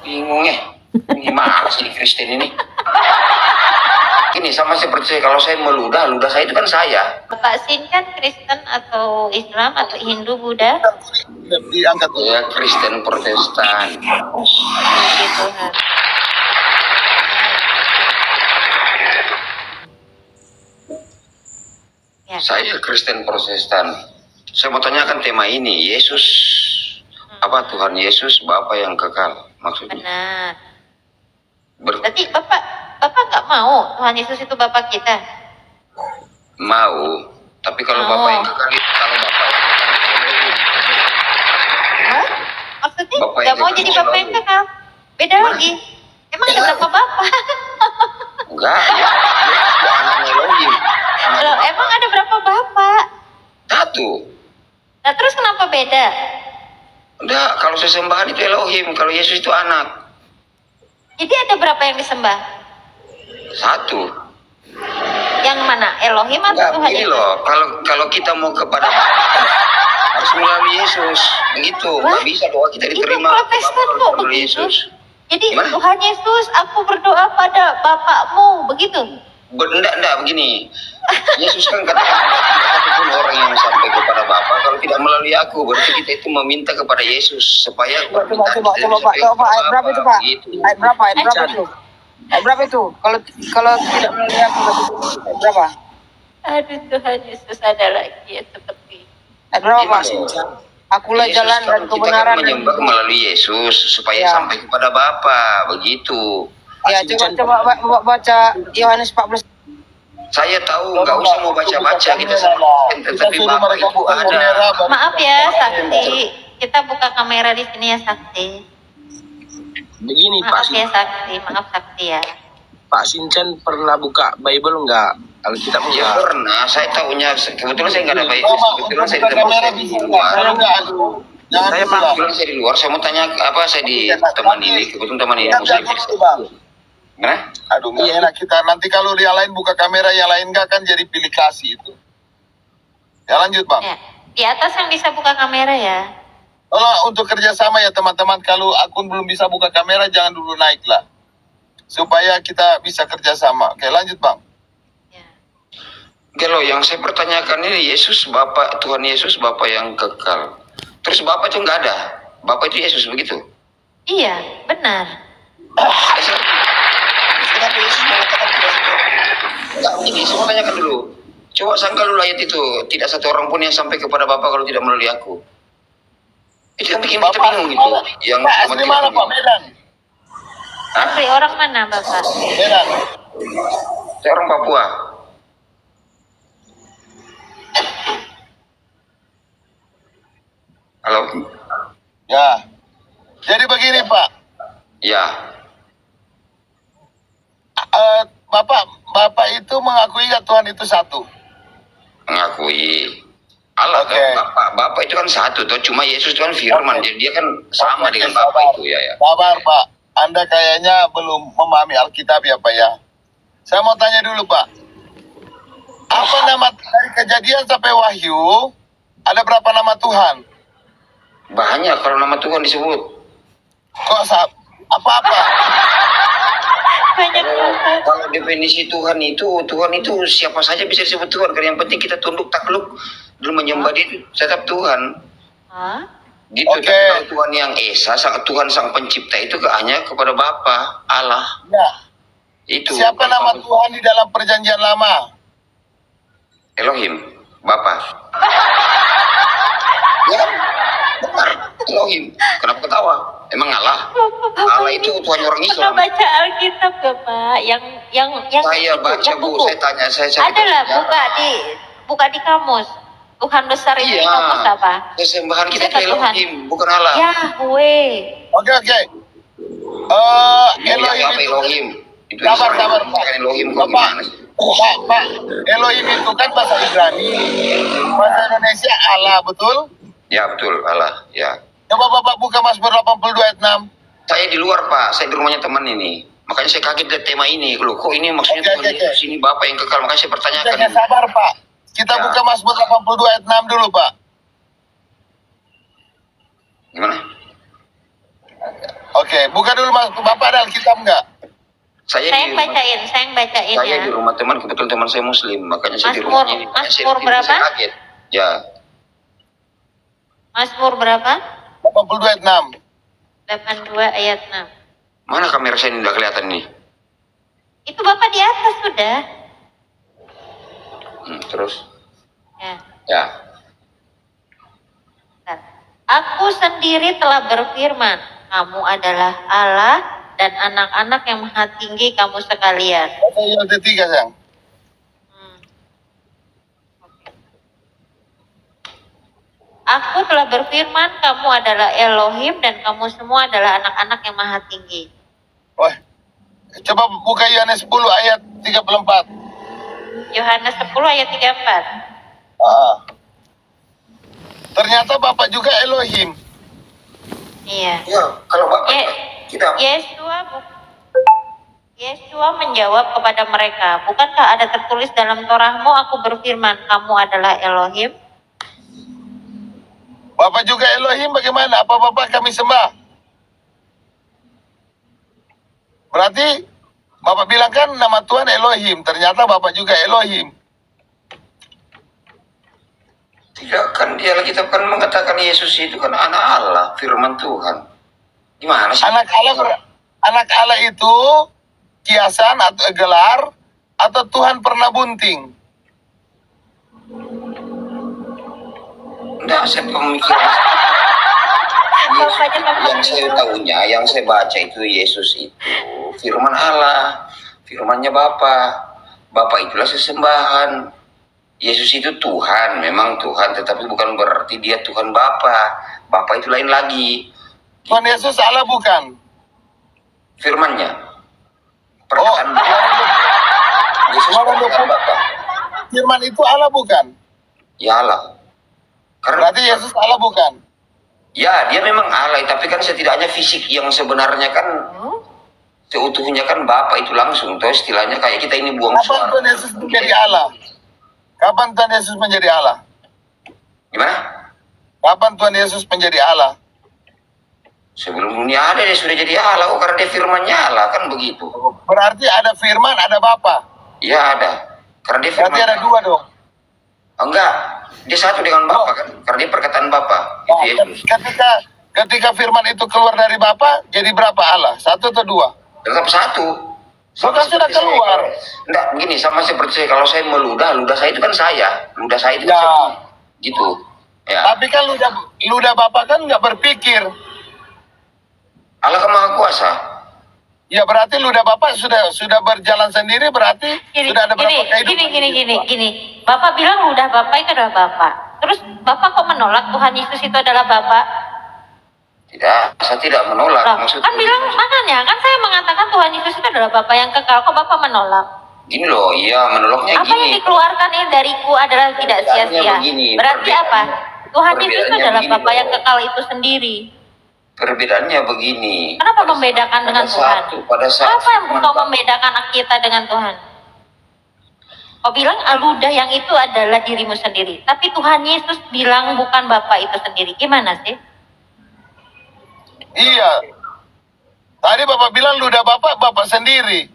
Bingung ya. Gimana sih di Kristen ini? Ini sama seperti saya, kalau saya meludah, ludah saya itu kan saya. Bapak Sin kan Kristen atau Islam atau Hindu, Buddha? Diangkat Ya, Kristen Protestan. Puji Tuhan. Ya. Saya Kristen Protestan. Saya mau tanyakan tema ini, Yesus, apa Tuhan Yesus, Bapa yang kekal, maksudnya. Benar. Berarti Bapak nggak mau Tuhan Yesus itu Bapak kita? Mau, tapi kalau Mau. Bapa yang kekal, kalau Bapa yang kekal itu Elohim. Hah? Maksudnya Bapak nggak yang mau kekal jadi itu Bapak yang Elohim. kekal? Beda lagi. Emang ada berapa Bapak? Enggak, ya, dia anaknya Elohim. Anak Loh, Bapa. emang ada berapa Bapak? Satu. Nah terus kenapa beda? Enggak, kalau sesembahan itu Elohim, kalau Yesus itu anak. Jadi ada berapa yang disembah? Satu. Yang mana? Elohim atau Enggak, Tuhan begini Yesus? loh, kalau kita mau kepada Bapa, harus melalui Yesus. Begitu, Wah, nggak bisa doa kita Itu diterima. Protestan Bapa kok melalui begitu. Yesus. Jadi Gimana? Tuhan Yesus, aku berdoa pada Bapakmu, begitu? Enggak, begini. Yesus kan katakan tidak satupun orang yang sampai kepada Bapa kalau tidak melalui aku. Berarti kita itu meminta kepada Yesus supaya Coba permintaan kita Pak, disampaikan coba Pak, ayat kepada berapa itu Bapa. Pak? Gitu. Ayat berapa itu? Ayat berapa itu? Kalau tidak melalui aku ayat berapa? Aduh Tuhan Yesus, ada lagi ya seperti Ayat berapa Ini Pak? loh. Akulah Yesus jalan kan dan kita kebenaran. kan menyembah melalui Yesus supaya Ya. sampai kepada Bapa. Begitu. Ya, coba baca Yohanes 14. Saya tahu nggak usah mau baca-baca kita sama Kristen, tetapi suruh Bapak mereka itu buka ada. kamera, baru- Maaf ya Sakti, kita buka kamera di sini ya Sakti. Begini Maaf ya Sakti, maaf Sakti ya. Pak Sinchan pernah buka Bible enggak? Alkitab Ya enggak? pernah, saya tahunya kebetulan saya nggak ada baik. Mama, Kebetulan saya buka di tempat kamera saya di dulu. luar. Kalau enggak aku jangan Saya dulu, Bang. kebetulan saya di luar. Saya mau tanya apa saya di teman ini. Kebetulan teman ini Jangan muslim. dulu, Bang. Gimana? Aduh, nggak enak kita. Nanti kalau yang lain buka kamera, yang lain nggak kan jadi pilih kasih itu. Ya lanjut Bang. Ya, di atas yang bisa buka kamera ya. Tolong untuk kerjasama ya teman-teman. Kalau akun belum bisa buka kamera, jangan dulu naik lah. Supaya kita bisa kerjasama. Oke, lanjut Bang. Ya. Oke loh, yang saya pertanyakan ini Yesus Bapak, Tuhan Yesus Bapak yang kekal. Terus Bapak itu nggak ada. Bapak itu Yesus begitu. Iya, benar. Terus kenapa Yesus mengatakan tidak satu orang? Enggak, begini, saya mau tanyakan dulu. Coba sangka dulu ayat itu, tidak satu orang pun yang sampai kepada Bapa kalau tidak melalui aku. Itu yang bikin kita Bapak, bingung gitu. Yang Pak, asli mana Pak? Medan? Asli orang mana Bapak? Medan. Saya orang Papua. Halo? Ya. Jadi begini Pak. Ya. Bapak itu mengakui nggak Tuhan itu satu? Mengakui. Allah Oke. kan Bapak itu kan satu toh, cuma Yesus itu kan firman, Oke. jadi dia kan sama Oke, dengan sabar. Bapak itu ya. Sabar Pak. Anda kayaknya belum memahami Alkitab ya Pak ya. Saya mau tanya dulu Pak. Apa nama dari Kejadian sampai Wahyu? Ada berapa nama Tuhan? Banyak kalau nama Tuhan disebut. Kok apa-apa? Banyak banget. Kalau definisi Tuhan itu siapa saja bisa disebut Tuhan. Karena yang penting kita tunduk takluk dan menyembah dia itu tetap Tuhan. Hah? Gitu. Oke. Tapi kalau Tuhan yang Esa, Tuhan sang pencipta itu hanya kepada Bapa Allah. Ya. Itu. Siapa nama Tuhan di dalam Perjanjian Lama? Elohim, Bapa. Ya, benar. Elohim. Kenapa ketawa? Emang Allah? Allah itu Tuhan orang Pernah Islam. baca Alkitab Bapak? Yang Saya itu, baca yang Bu, buku. saya tanya, saya Ada lah, sejarah. buka di kamus. Tuhan besar itu di kamus Iya. apa? Kesembahan kita Siapa itu Tuhan? Elohim, bukan Allah. Yahweh. Oke. Elohim Apa itu Elohim? Itu Sabar, Israel. sabar, Pak. Bukan Elohim kok Bapak. gimana sih? Pak, Elohim itu kan bahasa Ibrani. Bahasa Indonesia Allah, betul? Ya betul, Allah. Ya. Coba Bapak buka Mazmur 82 ayat 6. Saya di luar Pak, saya di rumahnya teman ini. Makanya saya kaget dari tema ini. Loh, kok ini maksudnya Oke, Tuhan oke, Yesus ini Bapak yang kekal. Makanya saya pertanyakan. Jangan sabar Pak. Kita Ya. buka Mazmur 82 ayat 6 dulu Pak. Gimana? Oke. Oke, buka dulu Mas. Bapak ada Alkitab enggak? Saya Saya yang di rumah, bacain saya ya. di rumah teman, kebetulan teman saya muslim, makanya saya di Mazmur- rumahnya ini. Mazmur Saya berapa? kaget. Ya, Mazmur berapa? 82 ayat 6. 82 ayat 6. mana kamera saya ini tidak kelihatan nih? Itu Bapak di atas sudah. Terus, Ya. ya. Bentar. Aku sendiri telah berfirman, kamu adalah Allah dan anak-anak yang maha tinggi kamu sekalian. Ayat 3 sayang. Aku telah berfirman, kamu adalah Elohim dan kamu semua adalah anak-anak yang maha tinggi. Wah. Coba buka Yohanes 10 ayat 34. Yohanes 10 ayat 34. Ah. Ternyata Bapak juga Elohim. Iya. Ya, kalau Bapak Ye- kita Yesua menjawab kepada mereka, bukankah ada tertulis dalam Torahmu, aku berfirman, kamu adalah Elohim? Bapak juga Elohim bagaimana? Apa Bapak kami sembah? Berarti Bapak bilang kan nama Tuhan Elohim. Ternyata Bapak juga Elohim. tidak kan dia Alkitab kan mengatakan Yesus itu kan anak Allah, firman Tuhan. Gimana sih? Anak Allah itu kiasan atau gelar atau Tuhan pernah bunting. Enggak, saya pemikiran. Bapaknya Bapak Yang saya tahunya, yang saya baca itu Yesus itu firman Allah, firmannya Bapa. Bapa itulah sesembahan. Yesus itu Tuhan, memang Tuhan, tetapi bukan berarti dia Tuhan Bapa. Bapa itu lain lagi. Tuhan Yesus Allah bukan? Firmannya. Oh, Perkataan Yesus perkataan Bapa. firman itu Allah bukan? Ya Allah. Karena Berarti Yesus Allah bukan? ya dia memang Allah, tapi kan setidaknya fisik yang sebenarnya kan seutuhnya kan Bapa itu langsung. Tuh istilahnya kayak kita ini buang Kapan suara. Tuhan Yesus menjadi Allah? Kapan Tuhan Yesus menjadi Allah? Gimana? Kapan Tuhan Yesus menjadi Allah? Sebelum dunia ada dia sudah jadi Allah, karena dia firmannya Allah kan begitu. Berarti ada firman, ada Bapa. Ya ada. Karena dia Berarti firman. ada dua dong. Enggak, dia satu dengan Bapa kan, karena dia perkataan Bapa. Itu Nah, Yesus. ketika firman itu keluar dari Bapa, jadi berapa Allah? Satu atau dua? Tetap satu. Bukan sudah seperti saya, keluar. Enggak, begini, sama seperti saya, kalau saya meludah, ludah saya itu kan saya. Ludah saya itu Ya. kan saya. Gitu. Ya. Tapi kan ludah Bapa kan nggak berpikir. Allah kan maha kuasa. Ya berarti ludah Bapak sudah berjalan sendiri, berarti sudah ada berapa kehidupan. Gini. Bapak bilang udah Bapak itu adalah Bapak. Terus Bapak kok menolak Tuhan Yesus itu adalah Bapak? Tidak, saya tidak menolak. Loh, Maksud kan bilang makanya kan saya mengatakan Tuhan Yesus itu adalah Bapak yang kekal. Kok Bapak menolak? gini loh, iya menolaknya Apa yang gini. dikeluarkan ini dariku adalah tidak Perbedaannya sia-sia. begini, Berarti apa? Tuhan Yesus itu perbedaannya adalah begini Bapak yang loh. kekal itu sendiri. Perbedaannya begini. Kenapa membedakan dengan Tuhan? Pada saat Apa yang engkau membedakan kita dengan Tuhan? Kau bilang ludah yang itu adalah dirimu sendiri. Tapi Tuhan Yesus bilang bukan Bapak itu sendiri. Gimana sih? Iya. Tadi Bapak bilang ludah Bapak sendiri.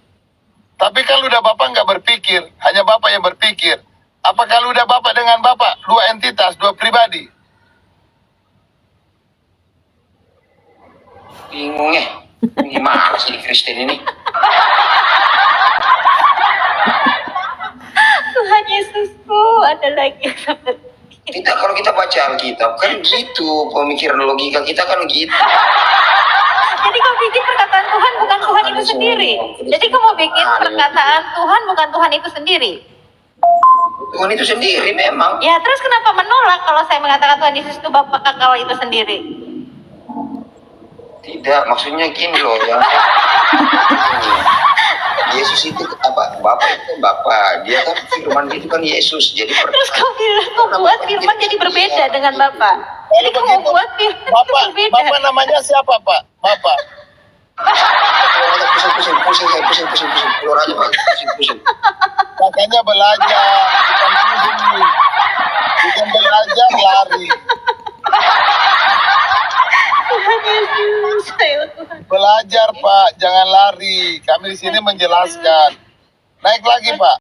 Tapi kan ludah Bapak nggak berpikir, hanya Bapak yang berpikir. Apakah ludah Bapak dengan Bapak dua entitas, dua pribadi? bingung ya. Gimana sih di Kristen ini? Tuhan Yesusku ada lagi yang seperti Tidak, kalau kita baca Alkitab kan gitu, pemikiran logika kita kan gitu. Jadi kau bikin perkataan Tuhan bukan Tuhan itu sendiri. Jadi kau mau bikin perkataan Tuhan bukan Tuhan itu sendiri. Tuhan itu sendiri memang. Ya terus kenapa menolak kalau saya mengatakan Tuhan Yesus itu Bapa kekal itu sendiri? Tidak, maksudnya gini loh yang Yesus itu apa? Bapak itu kan Bapak, dia kan firman itu kan Yesus. Jadi Terus kau bilang kau buat firman jadi berbeda dengan Bapa. Jadi kau mau buat firman itu Bapak, berbeda. Bapak namanya siapa Pak? Bapak. pusing. Keluar aja Pak, pusing. Makanya belajar, bukan pusing. Bukan belajar lari. Tuhan Yesus, ayo Tuhan. Belajar belajar Pak, jangan lari. Kami di sini menjelaskan. Naik lagi Pak.